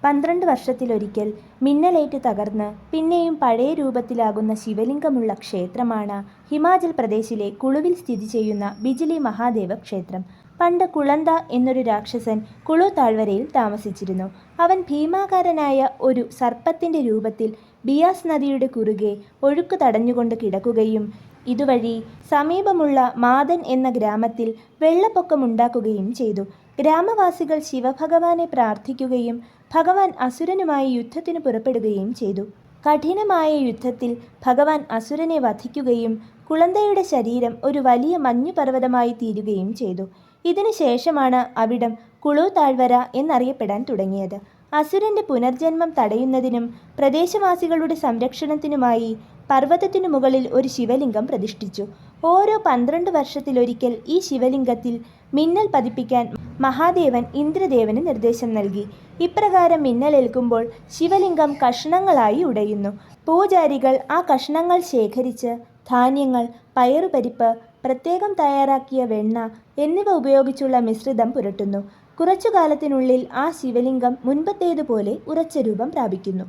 12 വർഷത്തിലൊരിക്കൽ മിന്നലേറ്റ് തകർന്ന് പിന്നെയും പഴയ രൂപത്തിലാകുന്ന ശിവലിംഗമുള്ള ക്ഷേത്രമാണ് ഹിമാചൽ പ്രദേശിലെ കുളുവിൽ സ്ഥിതി ചെയ്യുന്ന ബിജ്ലി മഹാദേവ ക്ഷേത്രം. പണ്ട് കുളന്ത എന്നൊരു രാക്ഷസൻ കുളു താഴ്വരയിൽ താമസിച്ചിരുന്നു. അവൻ ഭീമാകാരനായ ഒരു സർപ്പത്തിൻ്റെ രൂപത്തിൽ ബിയാസ് നദിയുടെ കുറുകെ ഒഴുക്ക് തടഞ്ഞുകൊണ്ട് കിടക്കുകയും ഇതുവഴി സമീപമുള്ള മാതൻ എന്ന ഗ്രാമത്തിൽ വെള്ളപ്പൊക്കമുണ്ടാക്കുകയും ചെയ്തു. ഗ്രാമവാസികൾ ശിവഭഗവാനെ പ്രാർത്ഥിക്കുകയും ഭഗവാൻ അസുരനുമായി യുദ്ധത്തിന് പുറപ്പെടുകയും ചെയ്തു. കഠിനമായ യുദ്ധത്തിൽ ഭഗവാൻ അസുരനെ വധിക്കുകയും കുളന്തയുടെ ശരീരം ഒരു വലിയ മഞ്ഞുപർവ്വതമായി തീരുകയും ചെയ്തു. ഇതിനു ശേഷമാണ് അവിടം കുളു താഴ്വര എന്നറിയപ്പെടാൻ തുടങ്ങിയത്. അസുരന്റെ പുനർജന്മം തടയുന്നതിനും പ്രദേശവാസികളുടെ സംരക്ഷണത്തിനുമായി പർവ്വതത്തിനു മുകളിൽ ഒരു ശിവലിംഗം പ്രതിഷ്ഠിച്ചു. ഓരോ 12 വർഷത്തിലൊരിക്കൽ ഈ ശിവലിംഗത്തിൽ മിന്നൽ പതിപ്പിക്കാൻ മഹാദേവൻ ഇന്ദ്രദേവന് നിർദ്ദേശം നൽകി. ഇപ്രകാരം മിന്നലേൽക്കുമ്പോൾ ശിവലിംഗം കഷണങ്ങളായി ഉടയുന്നു. പൂജാരികൾ ആ കഷണങ്ങൾ ശേഖരിച്ച് ധാന്യങ്ങൾ, പയറുപരിപ്പ്, പ്രത്യേകം തയ്യാറാക്കിയ വെണ്ണ എന്നിവ ഉപയോഗിച്ചുള്ള മിശ്രിതം പുരട്ടുന്നു. കുറച്ചു കാലത്തിനുള്ളിൽ ആ ശിവലിംഗം മുൻപത്തേതുപോലെ ഉറച്ച രൂപം പ്രാപിക്കുന്നു.